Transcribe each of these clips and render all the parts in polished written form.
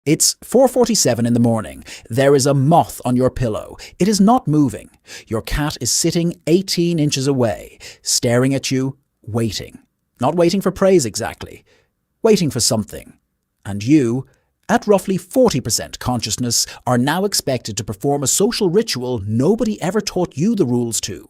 It's 4:47 in the morning. There is a moth on your pillow. It is not moving. Your cat is sitting 18 inches away, staring at you, waiting. Not waiting for praise exactly. Waiting for something. And you, at roughly 40% consciousness, are now expected to perform a social ritual nobody ever taught you the rules to.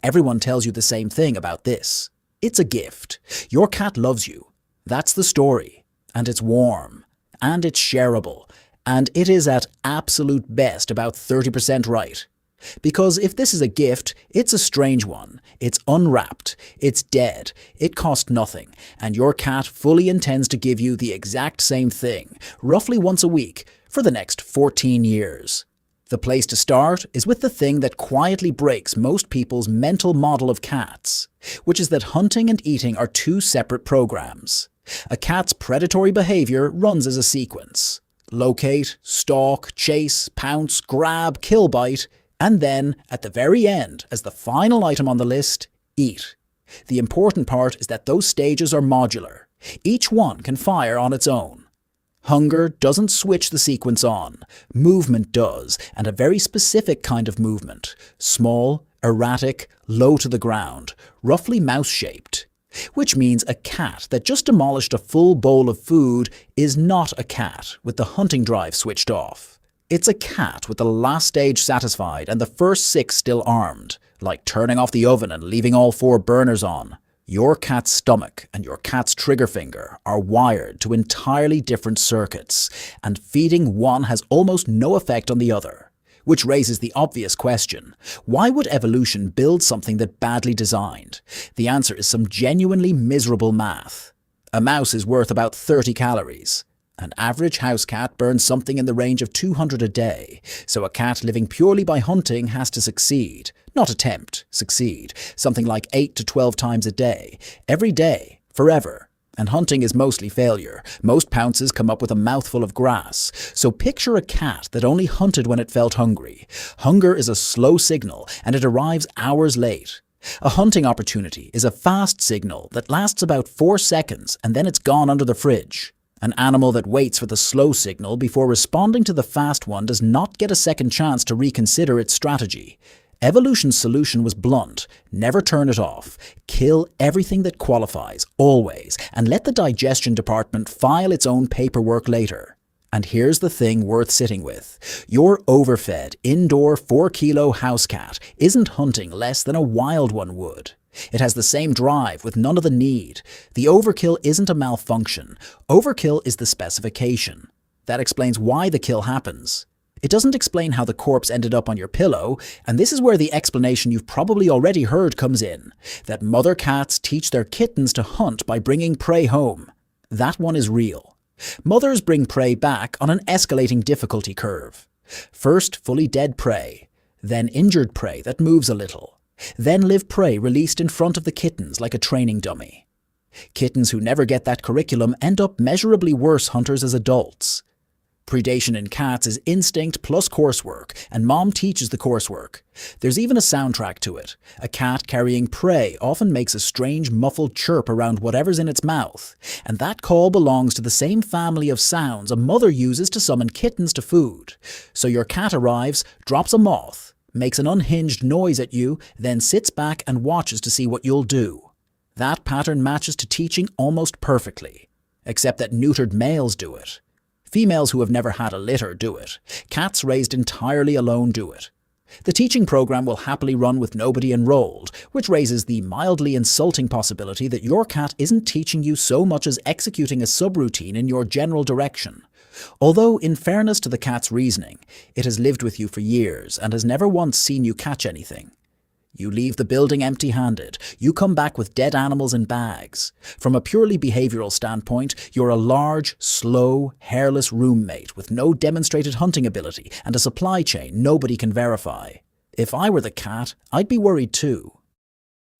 Everyone tells you the same thing about this. It's a gift. Your cat loves you. That's the story. And it's warm. And it's shareable. And it is at absolute best about 30% right. Because if this is a gift, it's a strange one. It's unwrapped. It's dead. It cost nothing. And your cat fully intends to give you the exact same thing, roughly once a week, for the next 14 years. The place to start is with the thing that quietly breaks most people's mental model of cats, which is that hunting and eating are two separate programs. A cat's predatory behavior runs as a sequence. Locate, stalk, chase, pounce, grab, kill, bite, and then, at the very end, as the final item on the list, eat. The important part is that those stages are modular. Each one can fire on its own. Hunger doesn't switch the sequence on. Movement does, and a very specific kind of movement. Small, erratic, low to the ground, roughly mouse-shaped. Which means a cat that just demolished a full bowl of food is not a cat with the hunting drive switched off. It's a cat with the last stage satisfied and the first 6 still armed, like turning off the oven and leaving all 4 burners on. Your cat's stomach and your cat's trigger finger are wired to entirely different circuits, and feeding one has almost no effect on the other. Which raises the obvious question, why would evolution build something that badly designed? The answer is some genuinely miserable math. A mouse is worth about 30 calories. An average house cat burns something in the range of 200 a day, so a cat living purely by hunting has to succeed, not attempt, succeed, something like 8 to 12 times a day, every day, forever. And hunting is mostly failure. Most pounces come up with a mouthful of grass. So picture a cat that only hunted when it felt hungry. Hunger is a slow signal, and it arrives hours late. A hunting opportunity is a fast signal that lasts about 4 seconds, and then it's gone under the fridge. An animal that waits for the slow signal before responding to the fast one does not get a second chance to reconsider its strategy. Evolution's solution was blunt. Never turn it off. Kill everything that qualifies, always, and let the digestion department file its own paperwork later. And here's the thing worth sitting with. Your overfed, indoor 4-kilo house cat isn't hunting less than a wild one would. It has the same drive with none of the need. The overkill isn't a malfunction. Overkill is the specification. That explains why the kill happens. It doesn't explain how the corpse ended up on your pillow, and this is where the explanation you've probably already heard comes in, that mother cats teach their kittens to hunt by bringing prey home. That one is real. Mothers bring prey back on an escalating difficulty curve. First fully dead prey, then injured prey that moves a little, then live prey released in front of the kittens like a training dummy. Kittens who never get that curriculum end up measurably worse hunters as adults. Predation in cats is instinct plus coursework, and mom teaches the coursework. There's even a soundtrack to it. A cat carrying prey often makes a strange muffled chirp around whatever's in its mouth, and that call belongs to the same family of sounds a mother uses to summon kittens to food. So your cat arrives, drops a moth, makes an unhinged noise at you, then sits back and watches to see what you'll do. That pattern matches to teaching almost perfectly, except that neutered males do it. Females who have never had a litter do it. Cats raised entirely alone do it. The teaching program will happily run with nobody enrolled, which raises the mildly insulting possibility that your cat isn't teaching you so much as executing a subroutine in your general direction. Although, in fairness to the cat's reasoning, it has lived with you for years and has never once seen you catch anything. You leave the building empty-handed. You come back with dead animals in bags. From a purely behavioral standpoint, you're a large, slow, hairless roommate with no demonstrated hunting ability and a supply chain nobody can verify. If I were the cat, I'd be worried too.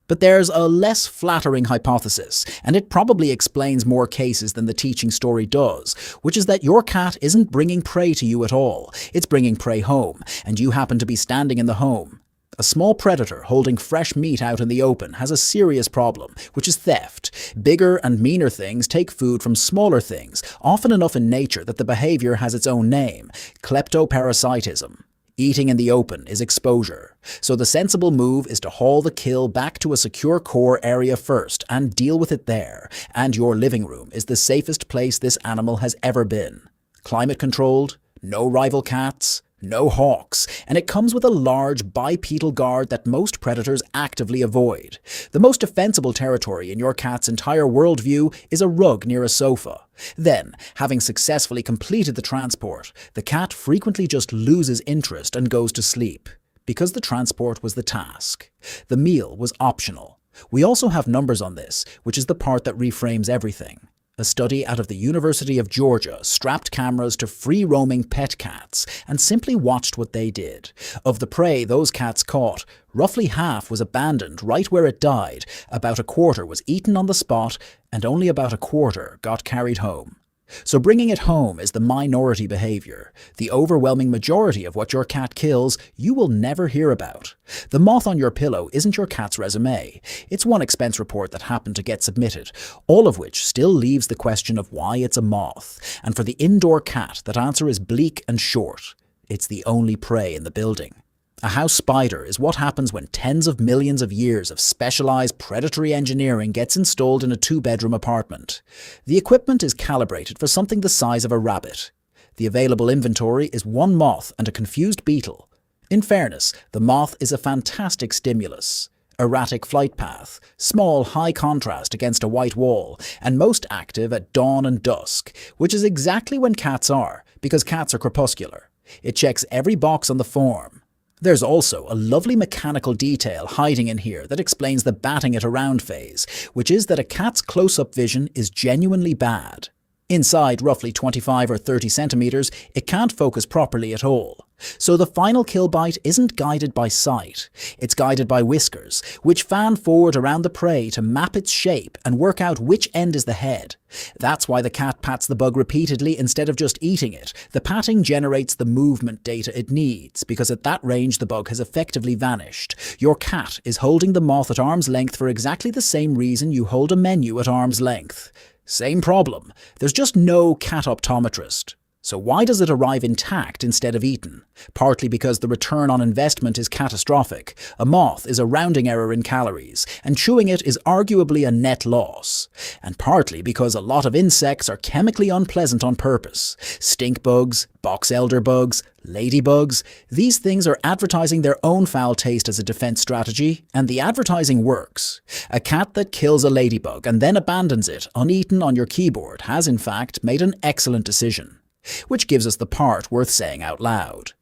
But there's a less flattering hypothesis, and it probably explains more cases than the teaching story does, which is that your cat isn't bringing prey to you at all. It's bringing prey home, and you happen to be standing in the home. A small predator holding fresh meat out in the open has a serious problem, which is theft. Bigger and meaner things take food from smaller things, often enough in nature that the behavior has its own name: kleptoparasitism. Eating in the open is exposure. So the sensible move is to haul the kill back to a secure core area first and deal with it there. And your living room is the safest place this animal has ever been. Climate controlled, no rival cats, no hawks, and it comes with a large bipedal guard that most predators actively avoid. The most defensible territory in your cat's entire worldview is a rug near a sofa. Then, having successfully completed the transport, the cat frequently just loses interest and goes to sleep. Because the transport was the task. The meal was optional. We also have numbers on this, which is the part that reframes everything. A study out of the University of Georgia strapped cameras to free-roaming pet cats and simply watched what they did. Of the prey those cats caught, roughly half was abandoned right where it died, about a quarter was eaten on the spot, and only about a quarter got carried home. So bringing it home is the minority behavior. The overwhelming majority of what your cat kills, you will never hear about. The moth on your pillow isn't your cat's resume. It's one expense report that happened to get submitted, all of which still leaves the question of why it's a moth. And for the indoor cat, that answer is bleak and short. It's the only prey in the building. A house spider is what happens when tens of millions of years of specialized predatory engineering gets installed in a two-bedroom apartment. The equipment is calibrated for something the size of a rabbit. The available inventory is one moth and a confused beetle. In fairness, the moth is a fantastic stimulus. Erratic flight path, small high contrast against a white wall, and most active at dawn and dusk, which is exactly when cats are, because cats are crepuscular. It checks every box on the form. There's also a lovely mechanical detail hiding in here that explains the batting it around phase, which is that a cat's close-up vision is genuinely bad. Inside roughly 25 or 30 centimeters, it can't focus properly at all. So the final kill bite isn't guided by sight, it's guided by whiskers, which fan forward around the prey to map its shape and work out which end is the head. That's why the cat pats the bug repeatedly instead of just eating it. The patting generates the movement data it needs, because at that range the bug has effectively vanished. Your cat is holding the moth at arm's length for exactly the same reason you hold a menu at arm's length. Same problem. There's just no cat optometrist. So why does it arrive intact instead of eaten? Partly because the return on investment is catastrophic. A moth is a rounding error in calories, and chewing it is arguably a net loss. And partly because a lot of insects are chemically unpleasant on purpose. Stink bugs, box elder bugs, ladybugs, these things are advertising their own foul taste as a defense strategy, and the advertising works. A cat that kills a ladybug and then abandons it uneaten on your keyboard has in fact made an excellent decision. Which gives us the part worth saying out loud.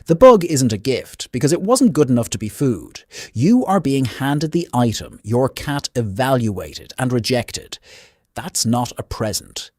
The bug isn't a gift because it wasn't good enough to be food. You are being handed the item your cat evaluated and rejected. That's not a present.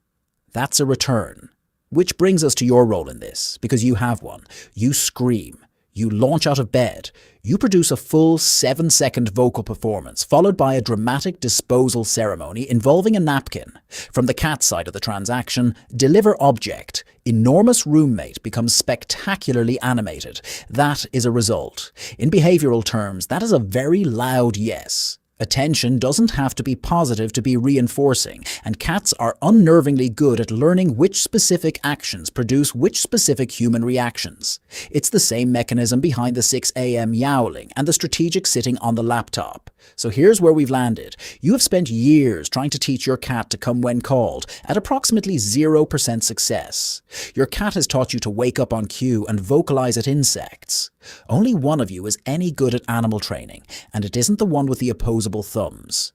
That's a return. Which brings us to your role in this, because you have one. You scream. You launch out of bed. You produce a full 7-second vocal performance, followed by a dramatic disposal ceremony involving a napkin. From the cat side of the transaction, deliver object. Enormous roommate becomes spectacularly animated. That is a result. In behavioral terms, that is a very loud yes. Attention doesn't have to be positive to be reinforcing, and cats are unnervingly good at learning which specific actions produce which specific human reactions. It's the same mechanism behind the 6 a.m. yowling and the strategic sitting on the laptop. So here's where we've landed. You have spent years trying to teach your cat to come when called, at approximately 0% success. Your cat has taught you to wake up on cue and vocalize at insects. Only one of you is any good at animal training, and it isn't the one with the opposable thumbs.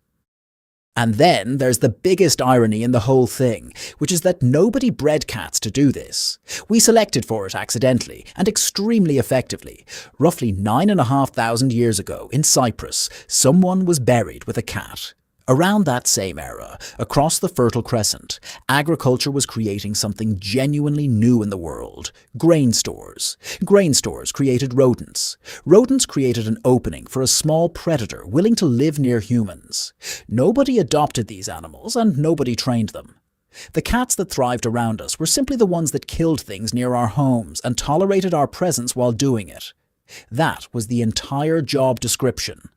And then there's the biggest irony in the whole thing, which is that nobody bred cats to do this. We selected for it accidentally and extremely effectively. Roughly 9,500 years ago, in Cyprus, someone was buried with a cat. Around that same era, across the Fertile Crescent, agriculture was creating something genuinely new in the world: grain stores. Grain stores created rodents. Rodents created an opening for a small predator willing to live near humans. Nobody adopted these animals and nobody trained them. The cats that thrived around us were simply the ones that killed things near our homes and tolerated our presence while doing it. That was the entire job description.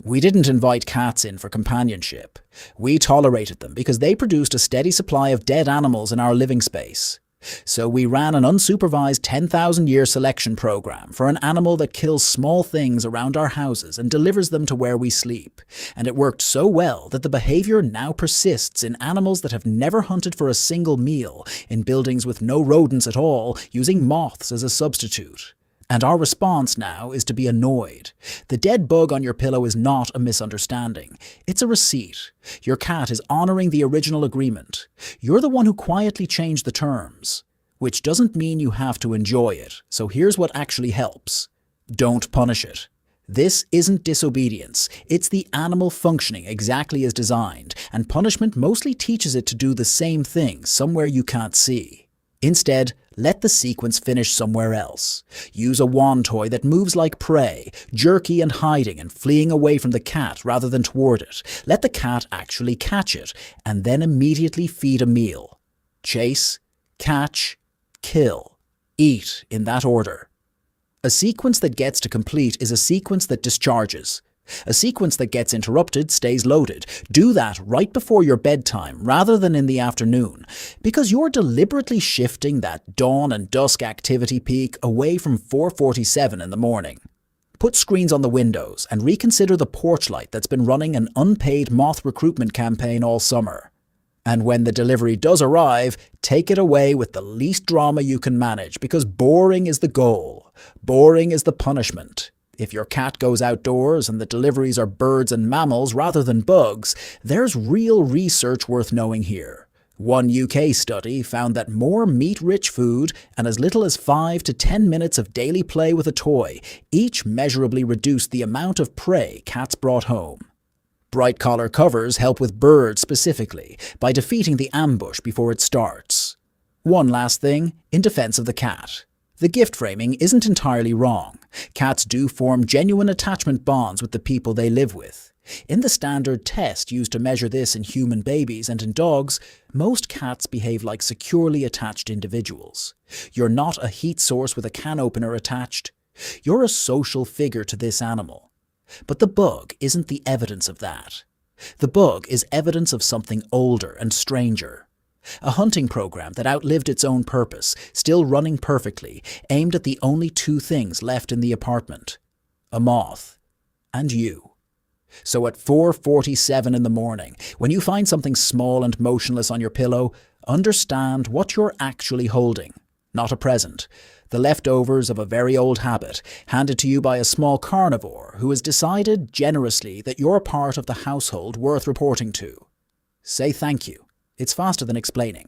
We didn't invite cats in for companionship. We tolerated them because they produced a steady supply of dead animals in our living space. So we ran an unsupervised 10,000-year selection program for an animal that kills small things around our houses and delivers them to where we sleep. And it worked so well that the behavior now persists in animals that have never hunted for a single meal, in buildings with no rodents at all, using moths as a substitute. And our response now is to be annoyed. The dead bug on your pillow is not a misunderstanding. It's a receipt. Your cat is honoring the original agreement. You're the one who quietly changed the terms. Which doesn't mean you have to enjoy it, so here's what actually helps. Don't punish it. This isn't disobedience. It's the animal functioning exactly as designed, and punishment mostly teaches it to do the same thing somewhere you can't see. Instead, let the sequence finish somewhere else. Use a wand toy that moves like prey, jerky and hiding and fleeing away from the cat rather than toward it. Let the cat actually catch it, and then immediately feed a meal. Chase, catch, kill, eat in that order. A sequence that gets to complete is a sequence that discharges. A sequence that gets interrupted stays loaded. Do that right before your bedtime rather than in the afternoon, because you're deliberately shifting that dawn and dusk activity peak away from 4:47 in the morning. Put screens on the windows and reconsider the porch light that's been running an unpaid moth recruitment campaign all summer. And when the delivery does arrive, take it away with the least drama you can manage, because boring is the goal. Boring is the punishment. If your cat goes outdoors and the deliveries are birds and mammals rather than bugs, there's real research worth knowing here. One UK study found that more meat-rich food and as little as 5 to 10 minutes of daily play with a toy each measurably reduced the amount of prey cats brought home. Bright collar covers help with birds specifically, by defeating the ambush before it starts. One last thing, in defense of the cat. The gift framing isn't entirely wrong. Cats do form genuine attachment bonds with the people they live with. In the standard test used to measure this in human babies and in dogs, most cats behave like securely attached individuals. You're not a heat source with a can opener attached. You're a social figure to this animal. But the bug isn't the evidence of that. The bug is evidence of something older and stranger. A hunting program that outlived its own purpose, still running perfectly, aimed at the only two things left in the apartment. A moth. And you. So at 4:47 in the morning, when you find something small and motionless on your pillow, understand what you're actually holding. Not a present. The leftovers of a very old habit, handed to you by a small carnivore who has decided generously that you're a part of the household worth reporting to. Say thank you. It's faster than explaining.